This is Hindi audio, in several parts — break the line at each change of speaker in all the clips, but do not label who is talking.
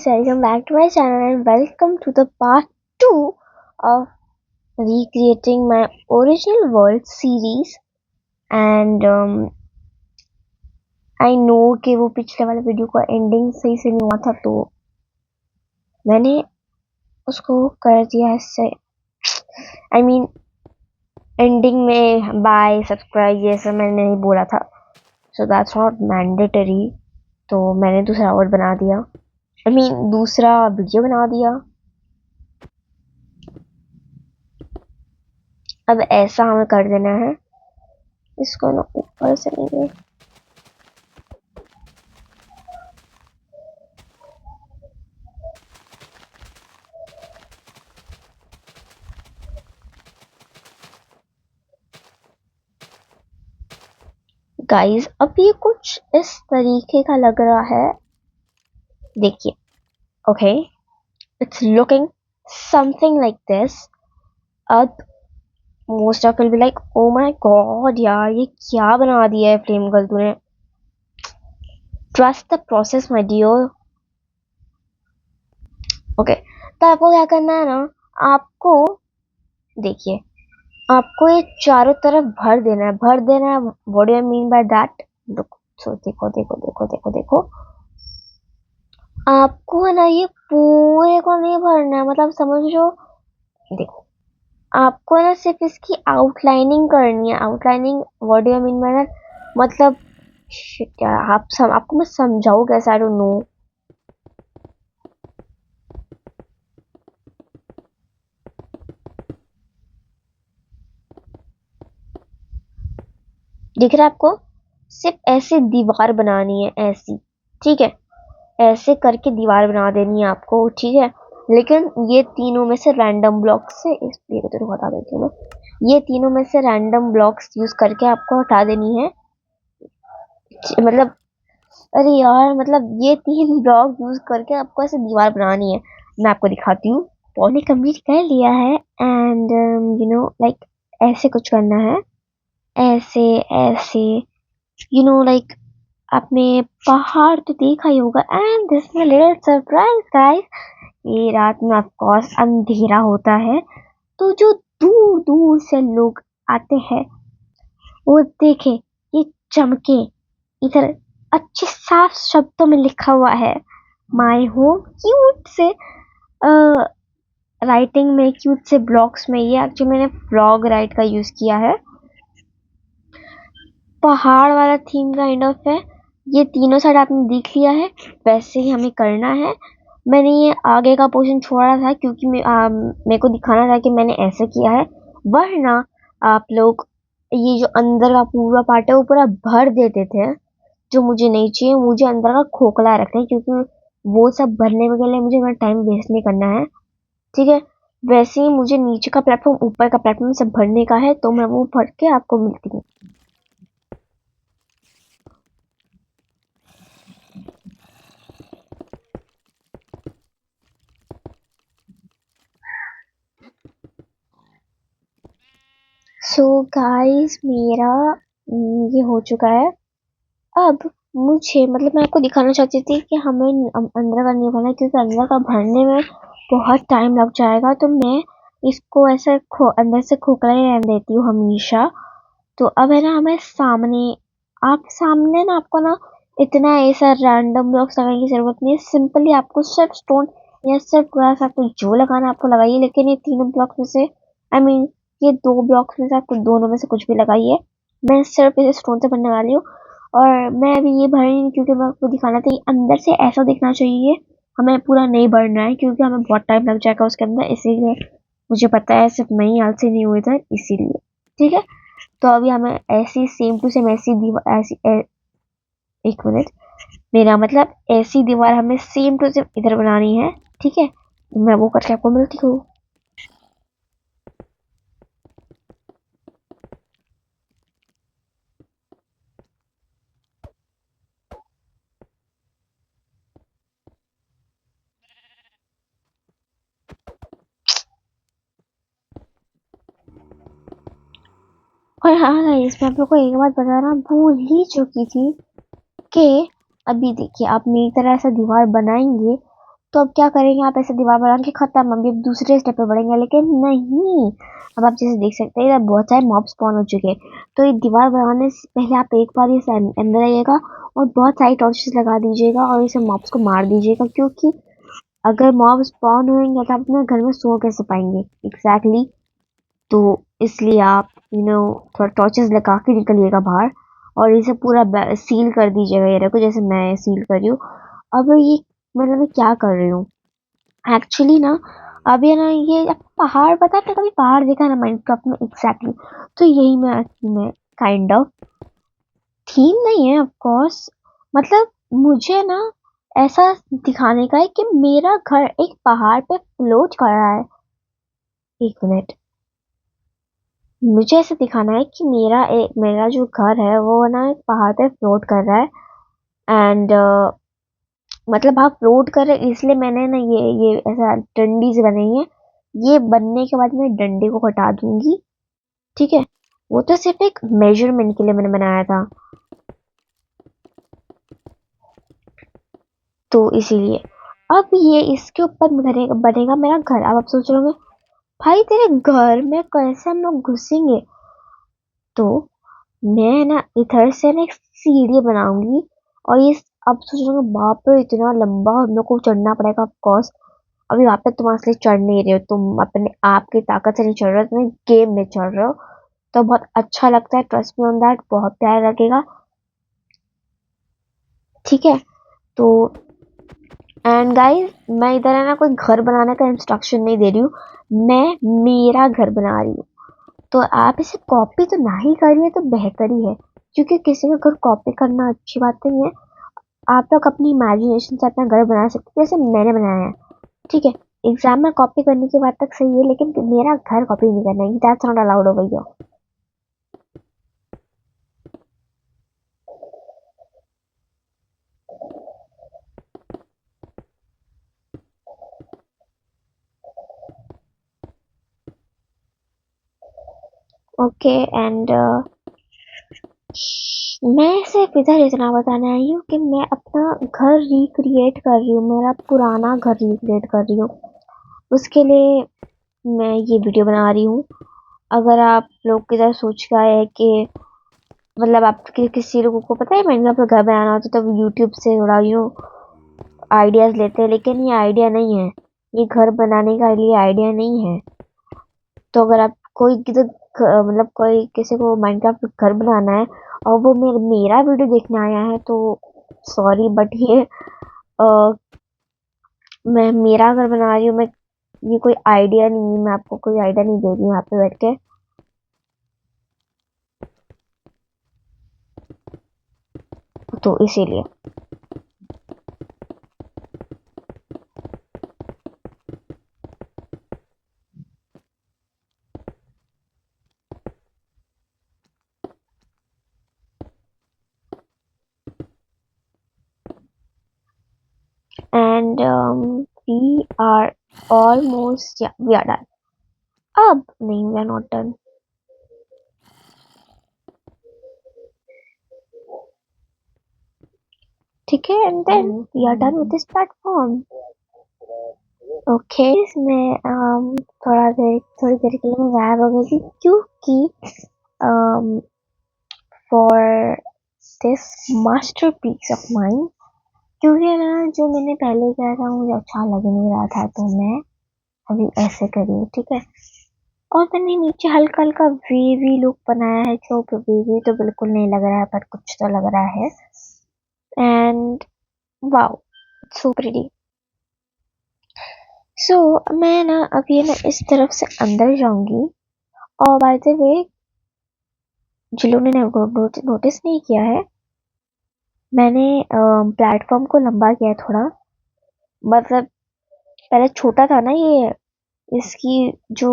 Welcome back to my channel and welcome to the part 2 of recreating my original world series. And I know कि वो पिछले वाले वीडियो का एंडिंग सही से नहीं हुआ था, तो मैंने उसको कर दिया है I mean एंडिंग में बाय सब्सक्राइब ये सब मैंने नहीं बोला था, so that's not mandatory. तो मैंने दूसरा वर्ड बना दिया, दूसरा वीडियो बना दिया. अब ऐसा हमें कर देना है, इसको ना ऊपर से लेंगे. गाइस अब ये कुछ इस तरीके का लग रहा है, देखिए. Okay, it's looking something like this. अब most of will be like, oh my god यार, ये क्या बना दिया है फ्लेम गर्ल तूने. Trust the process my dear. Okay, तो आपको क्या करना है ना, आपको देखिए, आपको ये चारों तरफ भर देना है. What do I mean by that? देखो देखो देखो देखो देखो, आपको है ना ये पूरे को नहीं भरना है, मतलब समझो. देखो, आपको है ना सिर्फ इसकी आउटलाइनिंग करनी है. Outlining what do I mean by that, मतलब क्या आपको मैं समझाऊं कैसे, आई डोंट नो. दिख रहा है आपको? सिर्फ ऐसे दीवार बनानी है, ऐसी. ठीक है, ऐसे करके दीवार बना देनी है आपको, ठीक है. लेकिन ये तीनों में से रैंडम ब्लॉक्स से, इसलिए तो हटा देती हूँ मैं. ये तीनों में से रैंडम ब्लॉक्स यूज करके आपको हटा देनी है, मतलब अरे यार, मतलब ये 3 ब्लॉक यूज करके आपको ऐसे दीवार बनानी है. मैं आपको दिखाती हूँ. पॉली कंप्लीट कर लिया है एंड लाइक ऐसे कुछ करना है, ऐसे ऐसे, लाइक आपने पहाड़ तो देखा ही होगा. And this is little surprise guys, ये रात में ऑफ कोर्स अंधेरा होता है, तो जो दूर दूर से लोग आते हैं वो देखे ये चमके. इधर अच्छे साफ शब्दों में लिखा हुआ है माय होम, क्यूट से राइटिंग में, क्यूट से ब्लॉक्स में. ये एक्चुअली मैंने फ्रॉग राइट का यूज किया है. पहाड़ वाला थीम काइंड ऑफ है. ये तीनों साइड आपने देख लिया है, वैसे ही हमें करना है. मैंने ये आगे का पोर्शन छोड़ा था क्योंकि मेरे को दिखाना था कि मैंने ऐसे किया है, वरना आप लोग ये जो अंदर का पूरा पार्ट है वो पूरा भर देते थे, जो मुझे नहीं चाहिए. मुझे अंदर का खोखला रखना है, क्योंकि वो सब भरने के लिए मुझे मेरा टाइम वेस्ट नहीं करना है, ठीक है. वैसे ही मुझे नीचे का प्लेटफॉर्म, ऊपर का प्लेटफॉर्म सब भरने का है, तो मैं वो भर के आपको मिलती हूँ. सो गाइस, मेरा ये हो चुका है. अब मुझे, मतलब मैं आपको दिखाना चाहती थी कि हमें अंदर का नहीं भरना, क्योंकि अंदर का भरने में बहुत टाइम लग जाएगा, तो मैं इसको ऐसे अंदर से खोखला ही रहने देती हूँ हमेशा. तो अब है ना, हमें सामने, आप सामने ना, आपको ना इतना ऐसा रैंडम ब्लॉक्स लगाने की जरूरत नहीं है. सिंपली आपको सिर्फ स्टोन या सिर्फ ग्रास, आपको जो लगाना आपको लगाइए. लेकिन ये तीनों ब्लॉक्स में से, ये 2 ब्लॉक्स में से आपको दोनों में से कुछ भी लगाइए. मैं सिर्फ इसे स्टोन से बनने वाली हूँ, और मैं अभी ये भर रही हूँ क्योंकि मैं आपको दिखाना था. अंदर से ऐसा दिखना चाहिए, हमें पूरा नहीं भरना है क्योंकि हमें बहुत टाइम लग जाएगा उसके अंदर, इसीलिए. मुझे पता है सिर्फ मैं ही आलसी नहीं हुई था, इसीलिए. ठीक है, तो अभी हमें ऐसी सेम टू सेम ऐसी दीवार, एक मिनट, मेरा मतलब ऐसी दीवार हमें सेम टू सेम इधर बनानी है, ठीक है. मैं वो करके आपको मिलती हूँ. और हाँ गाइस, मैं आप लोग को एक बात बताना भूल ही चुकी थी कि अभी देखिए, आप मेरी तरह ऐसा दीवार बनाएंगे तो अब क्या करेंगे, आप ऐसे दीवार बना के खत्म, अभी अब दूसरे स्टेप पे बढ़ेंगे, लेकिन नहीं। अब आप जैसे देख सकते हैं बहुत सारे मॉब स्पॉन हो चुके हैं, तो ये दीवार बनाने से पहले आप एक बार इसे अंदर आइएगा और बहुत सारी टॉर्चेस लगा दीजिएगा और इसे मॉब्स को मार दीजिएगा, क्योंकि अगर मॉब स्पॉन होंगे तो आप अपने घर में सो कैसे पाएंगे एग्जैक्टली। तो इसलिए आप थोड़ा टॉर्चेस लगा के निकलिएगा बाहर और इसे पूरा सील कर दीजिएगा, ये देखो जैसे मैं सील कर रही हूँ। अब ये मतलब मैं क्या कर रही हूँ एक्चुअली ना, अब ये ना, ये पहाड़, पता है कभी पहाड़ देखा ना माइनक्राफ्ट में एग्जैक्टली, तो यही मैं काइंड ऑफ थीम नहीं है ऑफ कोर्स, मतलब मुझे ना ऐसा दिखाने का है कि मेरा घर एक पहाड़ पे फ्लोट कर रहा है। एक मिनट, मुझे ऐसा दिखाना है कि मेरा जो घर है वो ना एक पहाड़ पे फ्लोट कर रहा है एंड मतलब आप फ्लोट कर रहे हैं, इसलिए मैंने ना ये ऐसा डंडी से बनाई है। ये बनने के बाद मैं डंडे को हटा दूंगी, ठीक है। वो तो सिर्फ एक मेजरमेंट के लिए मैंने बनाया था, तो इसीलिए अब ये इसके ऊपर बनेगा मेरा घर। अब आप सोच रहे होंगे भाई तेरे घर में कैसे हम लोग घुसेंगे, तो मैं ना इधर से ना एक सीढ़ी बनाऊंगी और ये, अब सोच रहे होंगे बाप रे इतना लंबा हम लोग को चढ़ना पड़ेगा, ऑफ कोर्स अभी वहां पे तुम असली चढ़ नहीं रहे हो, तुम अपने आप की ताकत से नहीं चढ़ रहे हो, तुम गेम में चढ़ रहे हो, तो बहुत अच्छा लगता है, ट्रस्ट मी ऑन दैट, बहुत प्यारा लगेगा, ठीक है। तो एंड गाइस, मैं इधर है ना कोई घर बनाने का इंस्ट्रक्शन नहीं दे रही हूँ, मैं मेरा घर बना रही हूँ, तो आप इसे कॉपी तो ना ही करिए तो बेहतर ही है, क्योंकि किसी का घर कॉपी करना अच्छी बात नहीं है। आप लोग अपनी इमेजिनेशन से अपना घर बना सकते हैं जैसे मैंने बनाया है, ठीक है। एग्जाम में कॉपी करने की बात तक सही है, लेकिन मेरा घर कॉपी नहीं करना है, that's not allowed over here. Okay and मैं सिर्फ इधर इतना बताने आई हूँ कि मैं अपना घर रिक्रिएट कर रही हूँ, मेरा पुराना घर रिक्रिएट कर रही हूँ, उसके लिए मैं ये वीडियो बना रही हूँ। अगर आप लोग की तरह सोच के आए हैं कि मतलब आप किसी लोगों को पता है मैंने अपना घर बनाना होता है तो यूट्यूब से थोड़ा आइडियाज लेते हैं, लेकिन ये आइडिया नहीं है, ये घर बनाने का लिए आइडिया नहीं है। तो अगर आप कोई किधर मतलब कोई किसी को माइनक्राफ्ट घर बनाना है और वो मेरा वीडियो देखने आया है, तो सॉरी बट ये मैं मेरा घर बना रही हूँ, मैं ये कोई आइडिया नहीं है, मैं आपको कोई आइडिया नहीं दे रही हूँ यहाँ पे बैठ के, तो इसीलिए एंड वी आर ऑलमोस्ट, या वी आर डन। अब नहीं, वी आर नॉट डन, ठीक है, and then we are done with this platform. Okay, इसमें थोड़ी देर के लिए मैं गायब हो गई थी, क्योंकि for this masterpiece of mine, क्योंकि ना जो मैंने पहले किया था मुझे अच्छा लग नहीं रहा था, तो मैं अभी ऐसे करी हूँ, ठीक है। और मैंने नीचे हल्का हल्का वेवी लुक बनाया है, जो वेवी तो बिल्कुल नहीं लग रहा है पर कुछ तो लग रहा है, एंड वाओ सो प्रिटी। सो मैं ना अभी ना इस तरफ से अंदर जाऊंगी, और बाय द वे जिन लोगों ने नोटिस नहीं किया है, मैंने प्लेटफॉर्म को लंबा किया है थोड़ा, मतलब पहले छोटा था ना ये, इसकी जो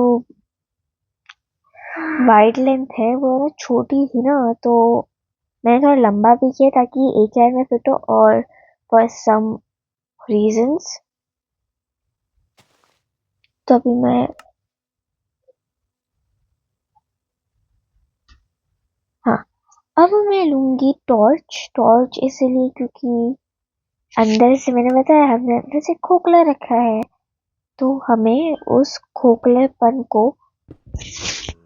वाइड लेंथ है वो ना छोटी थी ना, तो मैंने थोड़ा लंबा भी किया ताकि एक लाइन में फिट हो, और फॉर सम रीजंस तो अभी मैं, हाँ, अब मैं लूंगी टॉर्च, टॉर्च इसलिए क्योंकि अंदर से मैंने बताया हमने अंदर से खोखला रखा है, तो हमें उस खोखलेपन को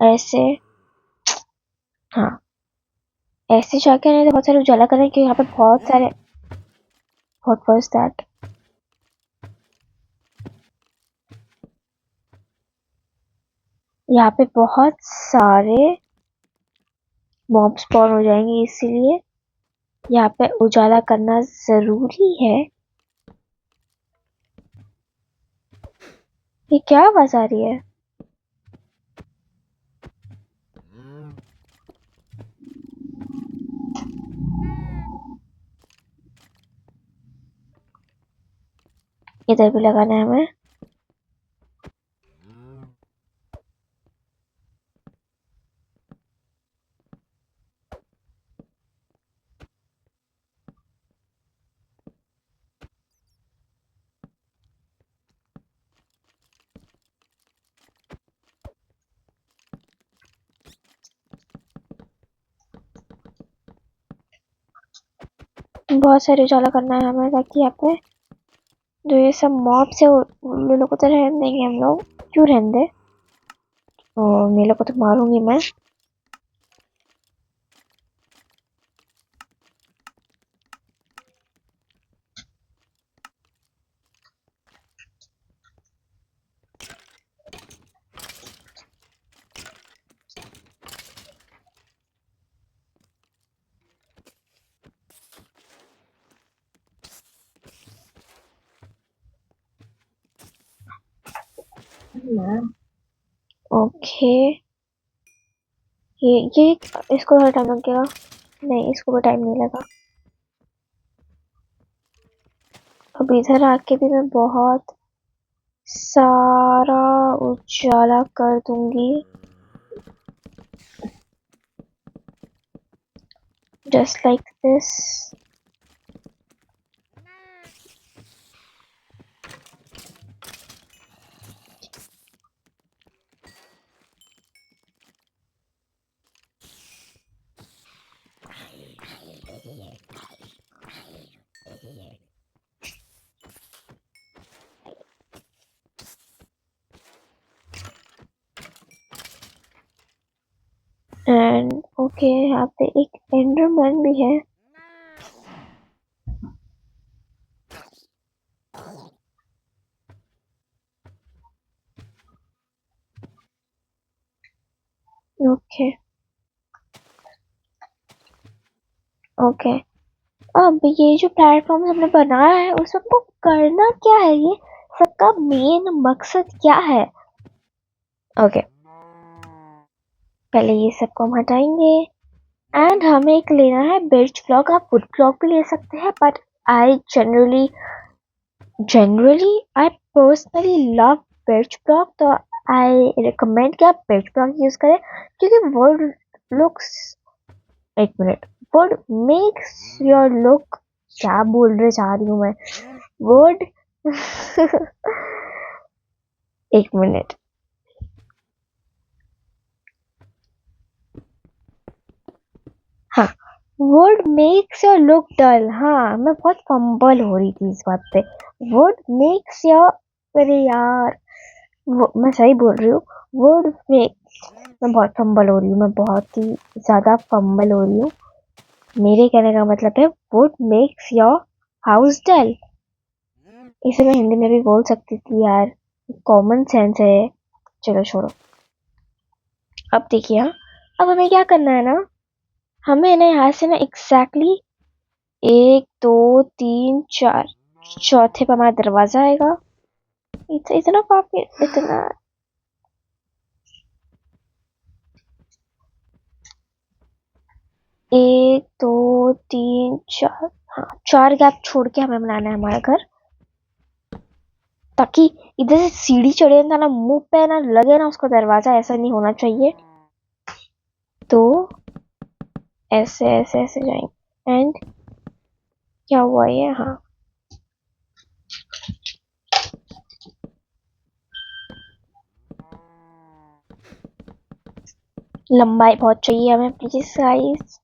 ऐसे, हाँ ऐसे जाके नहीं तो बहुत सारे उजाला करें क्योंकि यहाँ पे बहुत सारे, व्हाट वाज दैट, यहाँ पे बहुत सारे मॉब स्पॉन हो जाएंगे, इसीलिए यहाँ पे उजाला करना जरूरी है। ये क्या आवाज आ रही है? इधर भी लगाना है हमें। बहुत सारे उजाला करना है हमें ताकि यहाँ पे जो ये सब मॉब से उन लोगों को तो रहने देंगे हम लोग, क्यों रहने दे, और मेले को तो मारूंगी मैं। ओके, ये इसको थोड़ा टाइम लगेगा, नहीं इसको भी टाइम नहीं लगा। अब इधर आके भी मैं बहुत सारा उजाला कर दूंगी, just like this. And okay, यहाँ पे एक एंडरमैन भी है। ओके ओके, अब ये जो प्लेटफॉर्म हमने बनाया है उसमें हमको करना क्या है, ये सबका मेन मकसद क्या है? ओके, पहले ये सबको हम हटाएंगे एंड हमें एक लेना है बिर्च ब्लॉक। आप वुड ब्लॉक भी ले सकते हैं, but I I personally love birch block, तो आई रिकमेंड कि आप बिर्च ब्लॉक यूज करें क्योंकि वुड लुक्स, एक minute, would makes your look, क्या बोल रहे जा रही हूँ मैं, वुड एक मिनट, हाँ, वुड मेक्स योर लुक डल, हाँ मैं बहुत फंबल हो रही थी इस बात पे, वुड मेक्स योर, अरे यार मैं सही बोल रही हूँ, वुड मेक, मैं बहुत फंबल हो रही हूँ, मैं बहुत ही ज्यादा फंबल हो रही हूँ, मेरे कहने का मतलब है वुड मेक्स योर हाउस डल, इसे मैं हिंदी में भी बोल सकती थी यार, कॉमन सेंस है, चलो छोड़ो। अब देखिए, हाँ अब हमें क्या करना है ना, हमें ना यहाँ से ना एग्जैक्टली 1 2 3 4, चौथे पे हमारा दरवाजा आएगा, इतना काफी, इतना 1 2 3 4, हाँ 4 गैप छोड़ के हमें बनाना है हमारा घर, ताकि इधर से सीढ़ी चढ़े ना मुंह पे ना लगे ना उसका दरवाजा, ऐसा नहीं होना चाहिए, तो ऐसे ऐसे ऐसे जाएंगे एंड क्या हुआ ये, हाँ लंबाई बहुत चाहिए हमें प्लीज गाइस,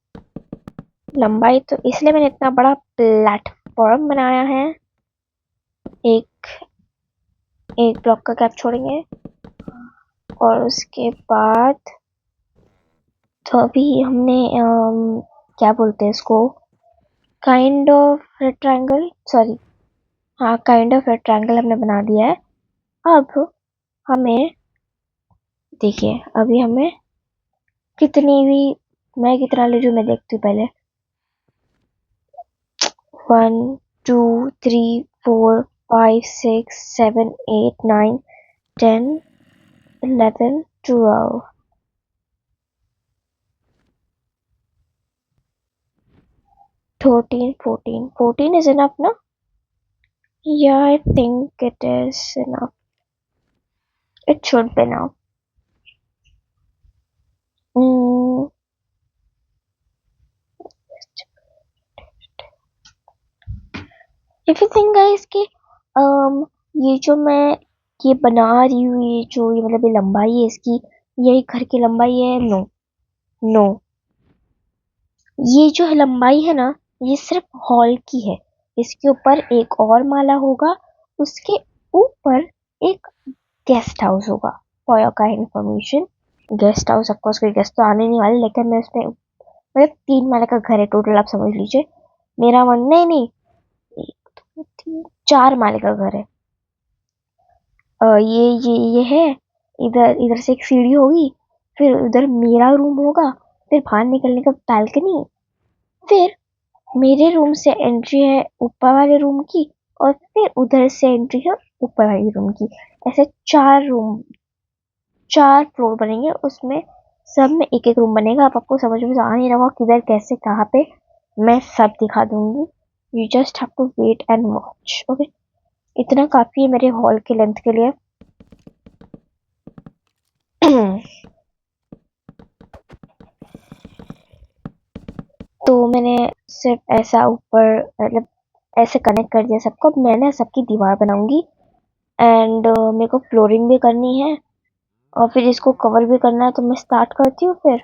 लंबाई तो इसलिए मैंने इतना बड़ा बॉटम बनाया है, एक ब्लॉक का गैप छोड़ेंगे और उसके बाद तो अभी हमने क्या बोलते हैं इसको, काइंड ऑफ रेक्टेंगल, सॉरी हाँ काइंड ऑफ रेक्टेंगल हमने बना दिया है। अब हमें देखिए, अभी हमें कितनी भी, मैं कितना ले रही हूँ मैं देखती हूँ पहले। 1 2 3 4 5 6 7 8 9 10 11 12 13 14 14 is enough, no? Yeah, I think it is enough. It should be now. If you think guys कि ये जो मैं ये बना रही हूँ, ये जो ये मतलब ये लंबाई है इसकी, यही घर की लंबाई है, नो नो, ये जो लंबाई है ना ये सिर्फ हॉल की है। इसके ऊपर एक और माला होगा, उसके ऊपर एक गेस्ट हाउस होगा। For your kind information, guest house of course कोई गेस्ट तो आने नहीं वाले, लेकिन मैं उसमें मतलब 3 माला का घर है टोटल, आप समझ लीजिए। मेरा मन नहीं, 1 2 3 4 माले का घर है। ये है, इधर इधर से एक सीढ़ी होगी, फिर उधर मेरा रूम होगा, फिर बाहर निकलने का बालकनी, फिर मेरे रूम से एंट्री है ऊपर वाले रूम की, और फिर उधर से एंट्री है ऊपर वाले रूम की। ऐसे 4 रूम, 4 फ्लोर बनेंगे, उसमें सब में एक एक रूम बनेगा। अब आपको समझ में आ नहीं रहा किधर कैसे कहाँ पे, मैं सब दिखा दूंगी। You just have to wait and watch, okay. इतना काफी है मेरे हॉल के लेंथ के लिए। तो मैंने सिर्फ ऐसा ऊपर मतलब ऐसे कनेक्ट कर दिया सबको। अब मैं ना सबकी दीवार बनाऊंगी एंड मेरे को फ्लोरिंग भी करनी है और फिर इसको कवर भी करना है, तो मैं स्टार्ट करती हूँ फिर।